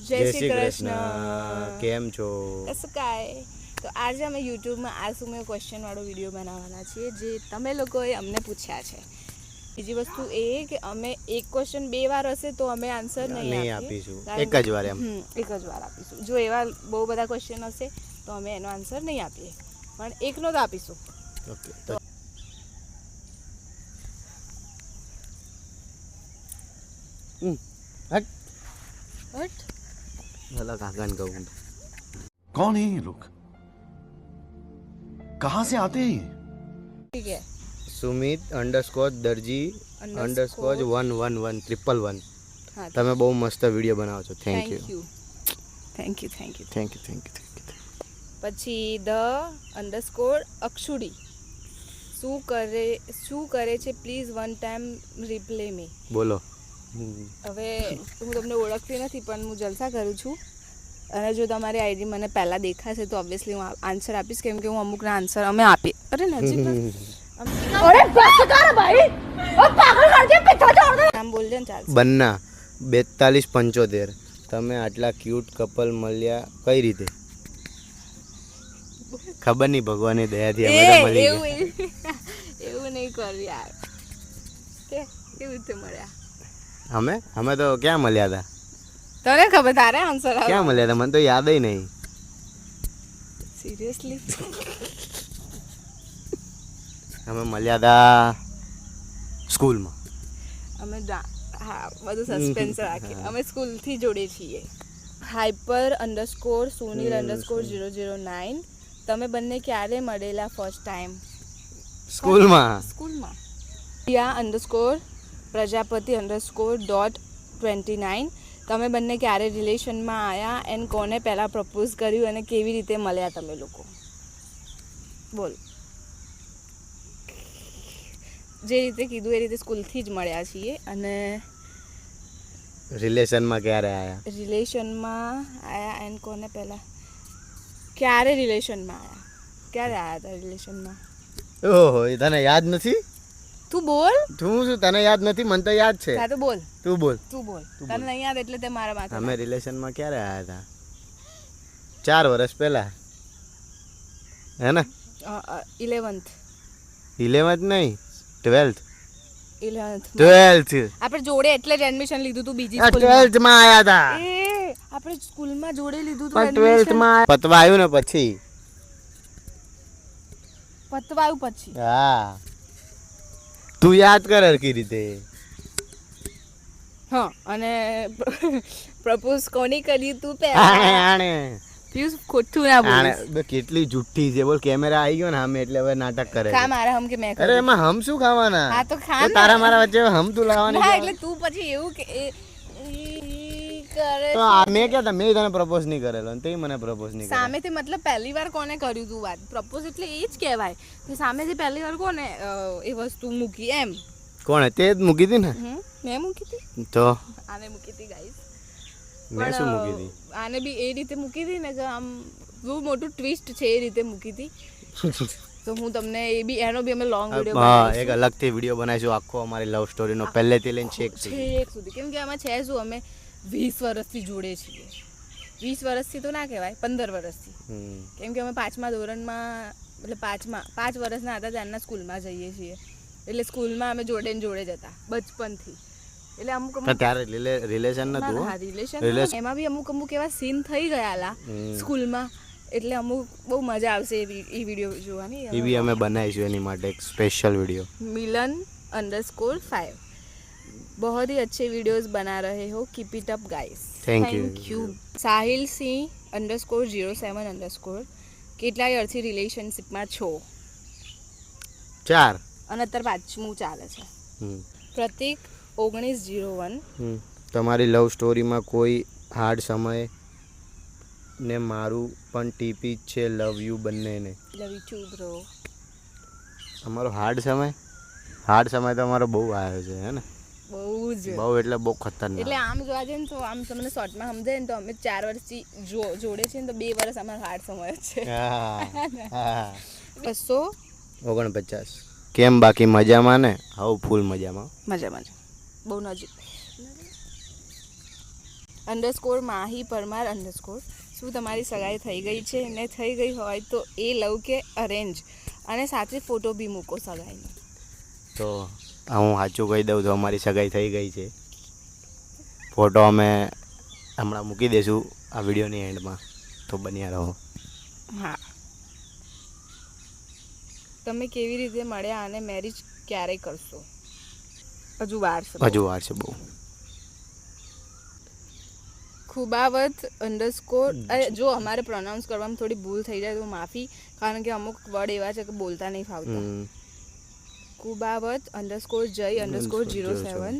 જય શ્રી કૃષ્ણ. કેમ છો? કશું કાંઈ. તો આજે અમે યુટ્યુબમાં આસુમે ક્વેશ્ચનવાળો વિડીયો બનાવવાના છીએ જે તમે લોકોએ અમને પૂછ્યા છે. બીજી વસ્તુ એ કે અમે એક ક્વેશ્ચન 2 વાર હશે તો અમે આન્સર નહીં આપીશું, એક જ વાર એમ. એક જ વાર આપીશું. જો એવા બહુ બધા ક્વેશ્ચન હશે તો અમે એનો આન્સર નહીં આપીએ, પણ એકનો તો આપીશું. ઓકે. हट હટ. भला काका ने कहूँ कौन है ये लोग, कहाँ से आते हैं ये? ठीक है. सुमित अंडरस्कोर दर्जी अंडरस्कोर 111 હા, તમે બહુ મસ્ત વિડીયો બનાવો છો. Thank thank you. You. Thank you. Thank you. Thank you. પછી ધ અંડરસ્કોર અક્ષુડી શું કરે છે પ્લીઝ વન ટાઈમ રિપ્લે મી. બોલો. હવે હું તમને ઓળખતી નથી પણ હું જલસા કરું છું અને જો તમારી આઈડી મને પહેલાં દેખાશે તો ઓબ્વિયસલી હું આન્સર આપીશ, કેમ કે હું અમુકના આન્સર અમે આપીએ. અરે નજીક નામ બોલજે ને ચાલશે. બન્ના 4275. તમે આટલા ક્યુટ કપલ મળ્યા કઈ રીતે? ખબર નહીં, ભગવાનની દયાથી અમે તો મળી ગયા. એવું નહીં કર યાર. કે કેવી રીતે મળ્યા? અમે તો ક્યાં મળ્યા હતા? તને ખબર, તારે આન્સર આવે. ક્યાં મળ્યા હતા મને તો યાદ જ નહીં. સિરિયસલી અમે મળ્યા હતા સ્કૂલમાં. અમે હા બધું સસ્પેન્સ રાખીએ. અમે સ્કૂલથી જોડે છીએ. Hyper underscore Sunil underscore 009. તમે બંને ક્યારે મળેલા ફર્સ્ટ ટાઈમ? સ્કૂલમાં. Riya underscore Prajapati underscore .29. તમે બંને ક્યારે રિલેશનમાં આવ્યા એન્ડ કોને પહેલાં પ્રપોઝ કર્યું અને કેવી રીતે મળ્યા તમે લોકો? બોલ. જે રીતે કીધું એ રીતે સ્કૂલથી જ મળ્યા છીએ. અને રિલેશનમાં ક્યારે આવ્યા? રિલેશનમાં આવ્યા એન્ડ કોને પહેલાં ક્યારે રિલેશનમાં આવ્યા? ક્યારે આવ્યા હતા રિલેશનમાં? ઓહો, એ તને યાદ નથી? તું બોલ. તું શું તને યાદ નથી? મને તો યાદ છે. હા તો બોલ. તું બોલ. તને નહીં યાદ એટલે તે મારા માથે. અમે રિલેશનમાં ક્યારે આવ્યા હતા? 4 વર્ષ પહેલા, હે ને? 11th નહીં, 12th. આપણે જોડે એટલે જ એડમિશન લીધું તું બીજી 12th માં આયા હતા. આપણે સ્કૂલમાં જોડે લીધું તું. 12th માં પતવા આવ્યું ને પછી. પતવાયું પછી. હા, તું યાદ કર હરકી રીતે. હા, અને પ્રપોઝ કોની કર્યું તું આણે પહેલા? આણે પ્લીઝ ખોટું ના બોલ. આણે કેટલી જુઠ્ઠી છે બોલ. કેમેરા આવી ગયો ને સામે એટલે હવે નાટક કરે ખા છે. મારા હમ કે મેં અરે કર્યું. એમાં હમ શું ખાવાના? હા તો ખા તો ને. તારા મારા વચ્ચે હમ તું લાવવાની હા છે? એટલે તું પછી એવું કે કરે તો આ મેં ક્યાં મેં તને પ્રપોઝ નહીં કરેલો અને તે મને પ્રપોઝ નહીં કરેલો. સામેથી મતલબ પહેલી વાર કોને કર્યું તું? વાત પ્રપોઝ એટલે એ જ કહેવાય કે સામેથી પહેલી વાર કોને એ વસ્તુ મૂકી એમ. કોણે? તે જ મૂકી હતી ને. મેં મૂકી હતી. તો આને મૂકી હતી ગાઈસ. મેં શું મૂકી હતી? આને બી એ રીતે મૂકી હતી ને કે આમ બહુ મોટું ટ્વિસ્ટ છે એ રીતે મૂકી હતી. તો હું તમને એ બી એનો બી અમે લોંગ વિડીયો હા, એક અલગથી વિડીયો બનાવીશું આખો અમારી લવ સ્ટોરીનો પહેલેથી લઈને છેક સુધી. કેમ કે આમાં છે શું, અમે 20 વર્ષથી જોડે છીએ. 20 વર્ષથી તો ના કહેવાય, 15 વર્ષથી. કેમ કે અમે 5મા ધોરણમાં એટલે 5 વર્ષના હતા ત્યારના સ્કૂલમાં જઈએ છીએ. એટલે સ્કૂલમાં અમે જોડે ને જોડે જ હતા બચપનથી. એટલે અમુક ત્યારે રિલેશન નતું. રિલેશન એમાં બી અમુક એવા સીન થઈ ગયાલા સ્કૂલમાં. એટલે અમુક બહુ મજા આવશે એ વિડીયો જોવાની. એ બી અમે બનાવીશું એની માટે એક સ્પેશિयल वीडियो. मिलन _5 बहुत ही अच्छे वीडियोस बना रहे हो, keep it up guys. Thank you. Sahil Singh _07_ કેટલા યરથી રિલેશનશિપમાં છો? 4. અને અત્યારે 5મું ચાલે છે. પ્રતિક 1901. તમારી લવ સ્ટોરીમાં કોઈ હાર્ડ સમય ને મારું પણ ટીપી છે. લવ યુ બંનેને. Love you too bro. અમારો હાર્ડ સમય તો અમારો બહુ આવ્યો છે, હે ને? બહુ એટલે બહુ ખતરનાક. એટલે આમ જોવા જઈએ ને તો આમ તમને શોર્ટમાં સમજાય ને તો અમે 4 વર્ષથી જોડે છે ને તો 2 વર્ષ અમારો હાર્ડ સમય જ છે. 249. કેમ બાકી મજામાં ને? હાઉ ફૂલ મજામાં. મજામાં બહુ નજીક. અંડરસ્કોર માહી પરમાર અંડરસ્કોર, શું તમારી સગાઈ થઈ ગઈ છે? ને થઈ ગઈ હોય તો એ લવ કે અરેન્જ, અને સાથે ફોટો બી મૂકો સગાઈનો. તો હું સાચું કહી દઉં તો અમારી સગાઈ થઈ ગઈ છે. ફોટો અમે હમણાં મૂકી દઈશું આ વિડીયોની એન્ડમાં, તો બન્યા રહો. હા. તમે કેવી રીતે મળ્યા અને મેરેજ ક્યારે કરશો? હજુ વાર છે. હજુ વાર છે બહુ. ખુબાવત અંડરસ્કોર, જો અમારે પ્રોનાઉન્સ કરવામાં થોડી ભૂલ થઈ જાય તો માફી, કારણ કે અમુક વર્ડ એવા છે કે બોલતા નહીં ફાવતા. કુબાવત અંડરસ્કોર જય અંડરસ્કોર 07.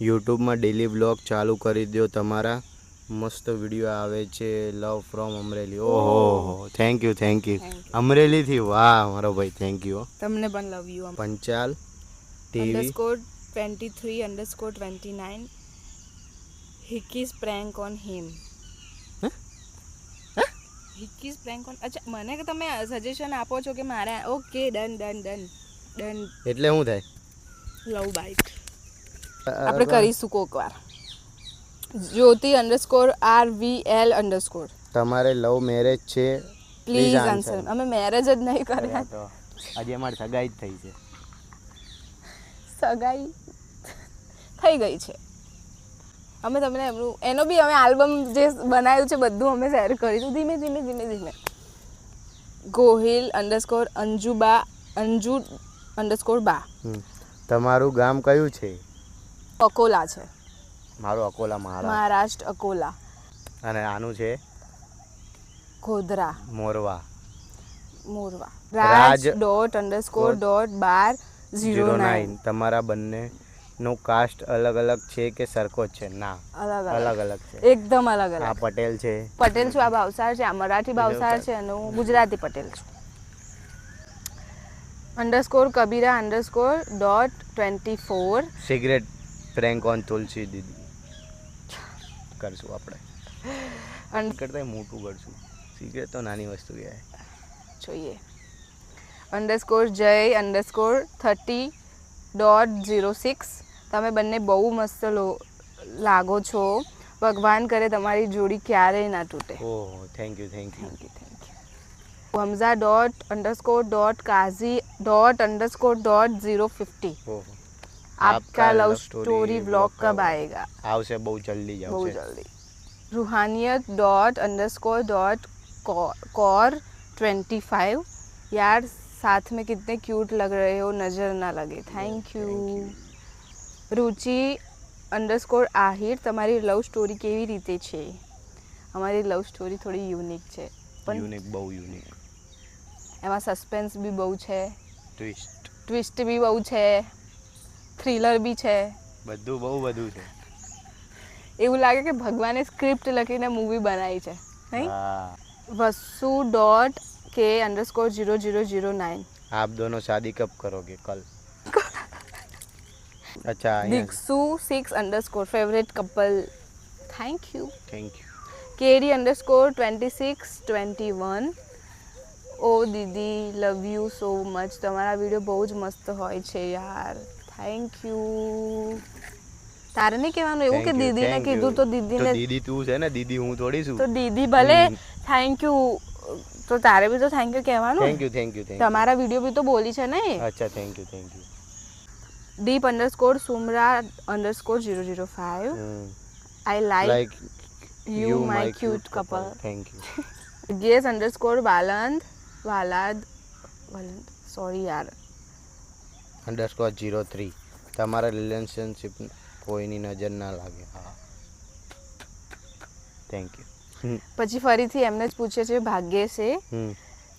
યુટ્યુબમાં ડેલી બ્લોગ ચાલુ કરી દો, તમારા મસ્ત વિડીયો આવે છે. લવ ફ્રોમ અમરેલી. ઓહો, થેન્ક યુ. અમરેલીથી, વાહ મારો ભાઈ, થેન્ક યુ. તમને પણ love you. Panchal TV underscore 23 underscore 29. Hickeys prank on him. Hickeys prank on, અચ્છા, મને કે તમે સજેશન આપો છો કે મારે, ઓકે, ડન. એટલે શું થાય? લવ બાઇટ આપણે કરીશું કોક વાર. જ્યોતિ અંડરસ્કોર RVL અંડરસ્કોર, તમારે લવ મેરેજ છે? Please answer. અમે મેરેજ જ નહીં કર્યા. તો આજે અમારી સગાઈ જ થઈ છે. સગાઈ થઈ ગઈ છે. અમે તમને એનો બી અમે આલ્બમ જે બનાવ્યું છે બધું અમે શેર કરીશું ધીમે. ગોહિલ અંડરસ્કોર અંજુ અંડરસ્કોર બા. તમારું ગામ કયું છે? અકોલા છે. મારું અકોલા, મહારાષ્ટ્ર, અકોલા. અને આનું છે ગોધરા, મોરવા. રાજ ._.1209. તમારા બંનેનો કાસ્ટ અલગ અલગ છે કે સરખો જ છે? ના, અલગ અલગ છે. એકદમ અલગ. આ પટેલ છે. પટેલ છું, આ ભાવસાર છે, આ મરાઠી ભાવસાર છે, અને હું ગુજરાતી પટેલ છું. Underscore Kabira ._.24. Cigarette prank on Tulsi દીદી કરશું આપણે. કરતા મોટું કરશું. સિગરેટ તો નાની વસ્તુ કહેવાય. જોઈએ. અંડરસ્કોર જય ._30.06. તમે બંને બહુ મસ્ત લાગો છો. ભગવાન કરે તમારી જોડી ક્યારેય ના તૂટે. ઓહો, થેન્ક યુ. હમઝા ._.કાઝી._.050. आपका लव स्टोरी व्लॉग कब आएगा? આવશે બહુ જલ્દી જ बहुत આવશે. जल्दी. रूहानियत ._.core25. यार साथ में कितने क्यूट लग रहे हो, नजर ना लगे. Thank you. Ruchi _ahir. તમારી લવ સ્ટોરી કેવી રીતે છે? અમારી લવ સ્ટોરી થોડી યુનિક છે, પણ બહુ યુનિક. એમાં સસ્પેન્સ બી બહુ છે, ટ્વિસ્ટ બી બહુ છે, થ્રિલર બી છે, બધું છે. એવું લાગે કે ભગવાને સ્ક્રિપ્ટ લખીને મૂવી બનાવી છે, નહીં? વસુ ._k_0009. आप दोनों शादी कब करोगे? कल. अच्छा. दिक्सू 6_ favourite couple. Thank you. KD _2621. ઓ દીદી, લવ યુ સો મચ. તમારા વિડીયો બહુ જ મસ્ત હોય છે યાર. Thank you. તારે નહીં કહેવાનું એવું કે દીદીને કીધું તો દીદીને. દીદી તું છે ને, દીદી હું થોડી છું. તો દીદી ભલે થેન્ક યુ, તો તારે બી તો થેન્ક યુ કહેવાનું. Thank you. તમારા વિડીયો બી તો બોલી છે ને. અચ્છા, thank you. deep _sumra_005. I like you my cute couple. Thank you. Gaze _Valand. Sorry યાર. _03. તમારા રિલેશનશિપ કોઈની નજર ના લાગે. હા, થેન્ક યુ. પછી ફરીથી એમને જ પૂછે છે ભાગ્ય છે,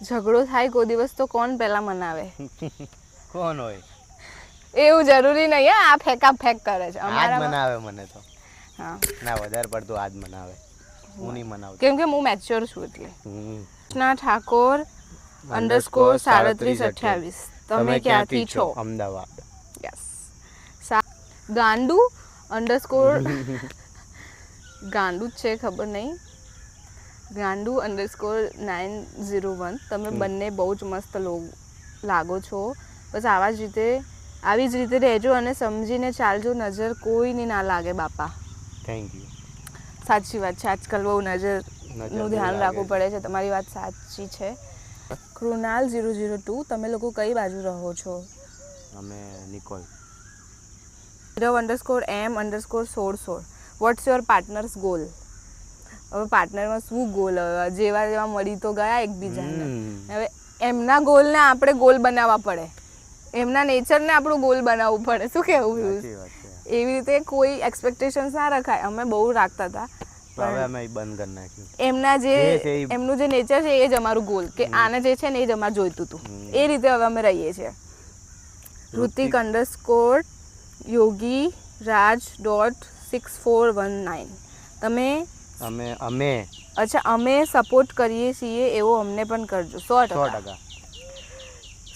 ઝઘડો થાય કોઈ દિવસ તો કોણ પહેલા મનાવે? કોણ હોય એવું જરૂરી નહીં. આ ફેંકા ફેંક કરે છે. આજ મનાવે મને તો. હા, ના, વધારે પડતું આજ મનાવે. હું નહીં મનાવતો, કેમ કે હું મેચ્યોર છું એટલે. કૃષ્ણા ઠાકોર _3728. તમે ક્યાંથી છો? અમદાવાદ. યસ. ગાંડુ ગાંડુ જ છે, ખબર નહીં. ગાંડુ _901. તમે બંને બહુ જ મસ્ત લાગો છો. બસ આવી જ રીતે રહેજો અને સમજીને ચાલજો. નજર કોઈની ના લાગે બાપા. Thank you. સાચી વાત છે. આજકાલ બહુ નજરનું ધ્યાન રાખવું પડે છે. તમારી વાત સાચી છે. કૃણાલ 002 તમે લોકો કઈ બાજુ રહો છો? અમે Nikol. _M_1616 what's your partners goal? હવે પાર્ટનરમાં શું ગોલ? હવે જેવા મળી તો ગયા એકબીજાને. હવે એમના ગોલને આપણે ગોલ બનાવવા પડે, એમના નેચરને આપણું ગોલ બનાવવું પડે. શું કહેવું? એવી રીતે કોઈ એક્સપેક્ટેશન્સ ના રખાય. અમે બહુ રાખતા હતા, હવે અમે બંધ કરી નાખ્યું. એમનું જે નેચર છે એ જ અમારું ગોલ, કે આને જે છે ને એ જ અમારે જોઈતું હતું. એ રીતે હવે અમે રહીએ છીએ. ઋતિક_યોગી raj.6419 તમે અમે સપોર્ટ કરીએ છીએ એવો અમને પણ કરજો. 100%.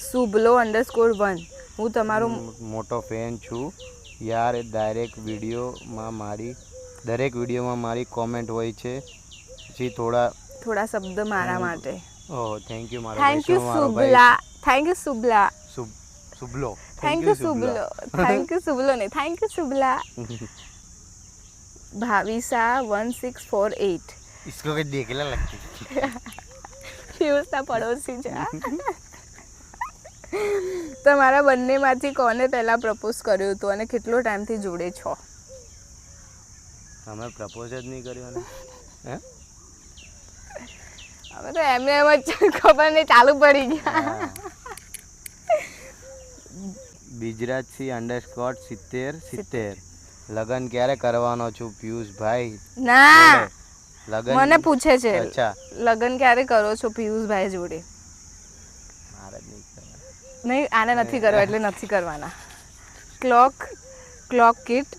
શુભલો_1 હું તમારો મોટો ફેન છું યાર. દરેક વિડીયોમાં મારી કોમેન્ટ હોય છે. પછી થોડા શબ્દ મારા માટે. ઓહ થેન્ક યુ મારો. Thank you Shubhla. Thank you Shubhla. Shubhlo. Thank you Shubhlo. Thank you Shubhlo ને થેન્ક યુ શુભલા. ભાવિસા 1648 इसको कोई देखने लगती પિયુષના પડોશી છે. તમારા બંનેમાંથી કોને પહેલા પ્રપોઝ કર્યું હતું અને કેટલો ટાઈમથી જોડે છો? અમે પ્રપોઝ જ નહીં કર્યો ને. હે અમે તો એમને એમ જ ખબર નહીં ચાલુ પડી ગયા. બીજરાજસિંહ_70 લગન ક્યારે કરવાનો છું પિયુષભાઈ? ના, લગન મને પૂછે છે. અચ્છા, લગન ક્યારે કરો છો પિયુષભાઈ જોડે? મારે નહીં કરવાના. નહીં, આને નથી કરવા એટલે નથી કરવાના. Clock kit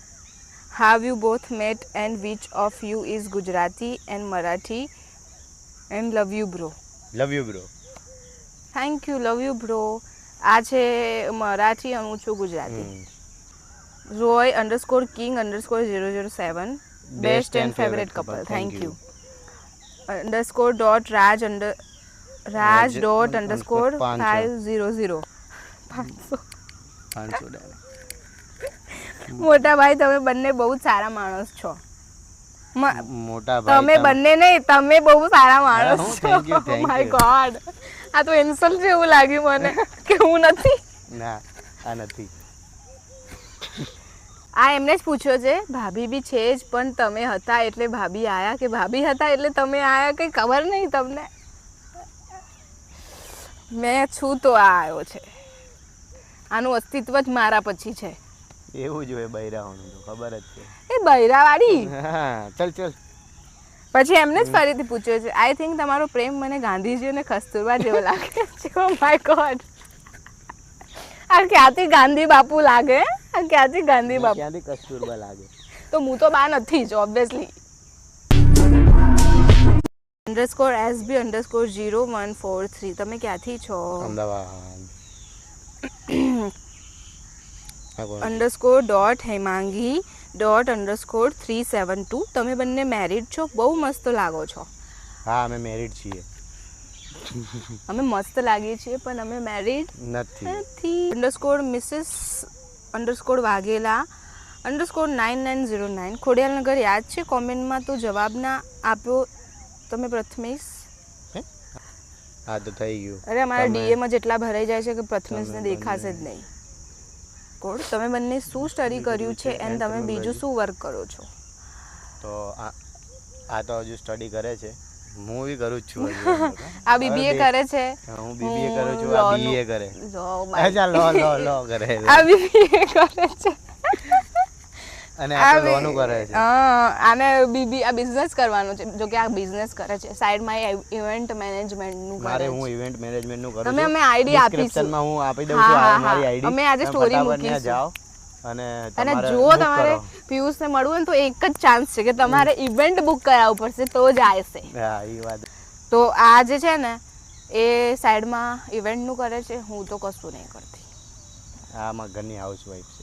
how you both met and which of you is Gujarati and Marathi and love you bro. Thank you. Love you bro. આ છે મરાઠી અને હું છું Gujarati. roy_king_007 best and favourite couple. Thank you. _raj._500 મોટા ભાઈ તમે બંને બહુ સારા માણસ છો. મોટા ભાઈ તમે બંને નહીં, તમે બહુ સારા માણસ છો. thank you. માય ગોડ, આ તો ઇન્સલ્ટ જેવું લાગ્યું મને કે હું નથી. ના, આ નથી. આ એમને જ પૂછ્યો છે. ભાભી બી છે જ, પણ તમે હતા એટલે ભાભી આયા, કે ભાભી હતા એટલે તમે આયા, કઈ ખબર નહીં તમને. મેં છું તો આ આવ્યો છે. આનું અસ્તિત્વ જ મારા પછી છે. એવું જ હોય બૈરાઓનું, તો ખબર જ છે. એ બૈરાવાળી. હા, ચાલ. પછી એમને જ ફરીથી પૂછ્યો છે. આઈ થિંક તમારો પ્રેમ મને ગાંધીજી અને કસ્તુરબા જેવો લાગે છે. ઓ માય ગોડ, આ ક્યાંથી ગાંધી બાપુ લાગે? આ ક્યાંથી ગાંધી બાપુ? ક્યાંથી કસ્તુરબા લાગે? તો હું તો બા નથી જ ઓબ્વિયસલી. _SB_0143 તમે ક્યાંથી છો? અમદાવાદ. _hemangi._372 તમે બંને મેરિડ છો? બહુ મસ્ત લાગો છો. હા, અમે મેરિડ છીએ. અમે મસ્ત લાગીએ છીએ પણ અમે મેરિડ નથી. _Mrs_Waghela_9909 ખોડિયાલનગર યાદ છે? કોમેન્ટમાં તો જવાબ ના આપ્યો તમે પ્રથમેશ. હા, તો થઈ ગયું. અરે અમારા ડીએમાં જેટલા ભરાઈ જાય છે કે પ્રથમેશને દેખાશે જ નહીં. કોડ તમે બંને શું સ્ટડી કર્યું છે એન્ડ તમે બીજું શું વર્ક કરો છો? તો આ તો હજુ સ્ટડી કરે છે. હું બી કરું જ છું. આ બીબીએ કરે છે. હું બીબીએ કરું છું, આ બીએ કરે. ચાલ લો કરે. આ બીબીએ કરે છે અને આ તો લોનું કરે છે. આને બીબી આ બિઝનેસ કરવાનો છે. જો કે આ બિઝનેસ કરે છે સાઈડમાં, ઇવેન્ટ મેનેજમેન્ટ નું કરે છે. હું ઇવેન્ટ મેનેજમેન્ટ નું કરું છું. તમે અમે આઈડી આપીશું. ડિસ્ક્રિપ્શનમાં હું આપી દઉં છું મારી આઈડી. અમે આજે સ્ટોરી મૂકીશું. જાઓ અને અને જો તમારે પિયુષને મળવું હોય તો એક જ ચાન્સ છે કે તમારે ઇવેન્ટ બુક કરાવવું પડશે તો જ આવશે. હા, એ વાત. તો આ જે છે ને એ સાઈડમાં ઇવેન્ટ નું કરે છે. હું તો કશું નહીં કરતી. આ મારા ઘરની હાઉસવાઈફ છે.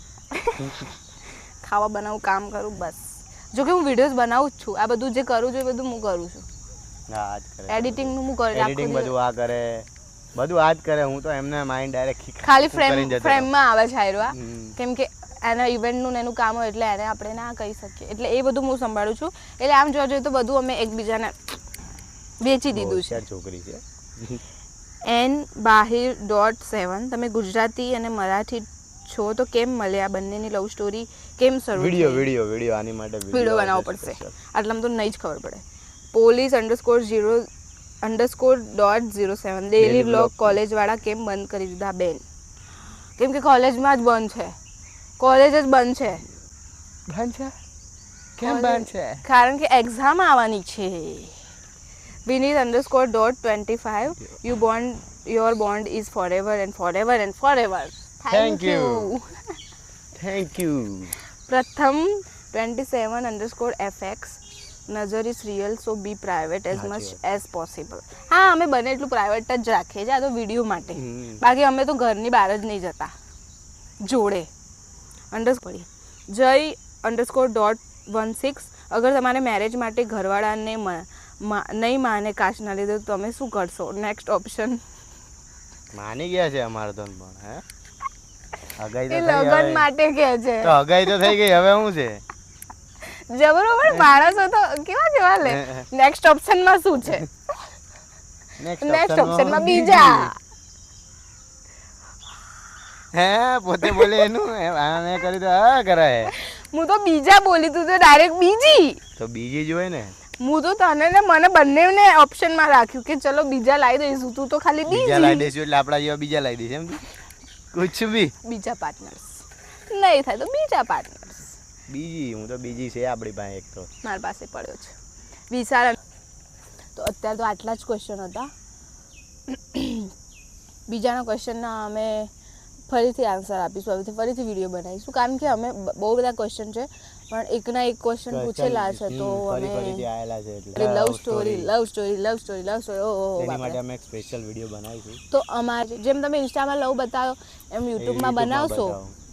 ખાવા બનાવું, કામ કરું, બસ. જો કે હું વિડીયોઝ બનાવું જ છું. આ બધું જે કરું છું એ બધું હું કરું છું. હા, આજ કરે. એડિટિંગ નું હું કરું. એડિટિંગ બધું આ કરે. બધું આજ કરે. હું તો એમને માઇન્ડ ડાયરેક્ટ ખાલી ફ્રેમમાં આવે છે આયરો. કેમ કે એના ઇવેન્ટનું ને એનું કામ હોય એટલે એને આપણે ના કહી શકીએ, એટલે એ બધું હું સંભાળું છું. એટલે આમ જોવા જોઈએ તો બધું અમે એકબીજાને વેચી દીધું છે. છોકરી છે. n_bahir.7 તમે ગુજરાતી અને મરાઠી છો તો કેમ મળ્યા, બંનેની લવ સ્ટોરી કેમ શરૂ થઈ? વિડિયો આની માટે વિડીયો બનાવવો પડશે, આટલામાં તો નહીં જ ખબર પડે. police_0_.07 ડેલી બ્લોગ કોલેજવાળા કેમ બંધ કરી દીધા બેન? કેમ કે કોલેજમાં જ બંધ છે, કોલેજ જ બંધ છે. બંધ છે? કેમ બંધ છે? કારણ કે એક્ઝામ આવવાની છે. Vineet_.25 your bond is forever and forever and forever. Thank you. Pratham 27_FX નજર is real so be private as much as possible. હા, અમે બને એટલું પ્રાઇવેટ જ રાખીએ છીએ, આ તો વિડીયો માટે. બાકી અમે તો ઘરની બહાર જ નહીં જતા જોડે. જય_.16 અગર તમારે મેરેજ માટે ઘરવાળાને નહીં માને કાસ્ટ ના લીધે તો તમે શું કરશો? Next option. માની ગયા છે અમારે તો પણ હે અગાઈ તો લગન માટે કે છે તો અગાઈ તો થઈ ગઈ, હવે શું છે? જબરોબર માણસો તો કેવા લે. નેક્સ્ટ ઓપ્શનમાં શું છે? નેક્સ્ટ ઓપ્શનમાં બીજા. હે પોતે બોલે એનું આને કરી તો આ કરાય. હું તો બીજા બોલી, તું તો ડાયરેક્ટ બીજી. તો બીજી જ હોય ને. હું તો તને ને મને બંનેને ઓપ્શનમાં રાખ્યું કે ચલો બીજા લાવી દઈશું, તું તો ખાલી બીજા લાવી બીજી. દઈશું એટલે આપણા જેવા બીજા લાવી દઈશું એમ કુછ બી. બીજા પાર્ટનર્સ નહીં થાય તો બીજા પાર્ટનર્સ. બીજી હું તો બીજી છે આપણી પાસે એક તો મારી પાસે પડ્યો છે વિશાળ. તો અત્યારે તો આટલા જ ક્વેશ્ચન હતા. બીજાના ક્વેશ્ચનના અમે ફરીથી આન્સર આપીશું, હવેથી ફરીથી વિડીયો બનાવીશું, કારણ કે અમે બહુ બધા ક્વેશ્ચન છે પણ એકના એક ક્વેશ્ચન પૂછેલા છે તો અમે આયેલા છે એટલે લવ સ્ટોરી ઓહો એની માટે અમે એક સ્પેશિયલ વિડીયો બનાવીશું. તો અમારે જેમ તમે ઇન્સ્ટામાં લવ બતાવો એમ યુટ્યુબમાં બનાવશો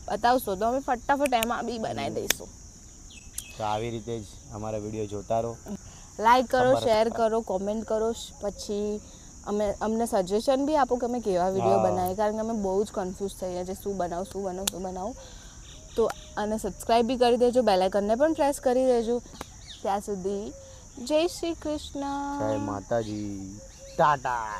બતાવશો તો અમે ફટાફટ એમાં બી બનાવી દઈશું. તો આવી રીતે જ અમારા વિડીયો જોતા રહો, લાઈક કરો, શેર કરો, કોમેન્ટ કરો, પછી અમને સજેશન બી આપો કે અમે કેવા વિડીયો બનાવીએ, કારણ કે અમે બહુ જ કન્ફ્યુઝ થઈ ગયા છે શું બનાવું. તો અને સબસ્ક્રાઈબ બી કરી દેજો, બેલ આઇકનને પણ પ્રેસ કરી દેજો. ત્યાં સુધી જય શ્રી કૃષ્ણ, જય માતાજી, ટાટા.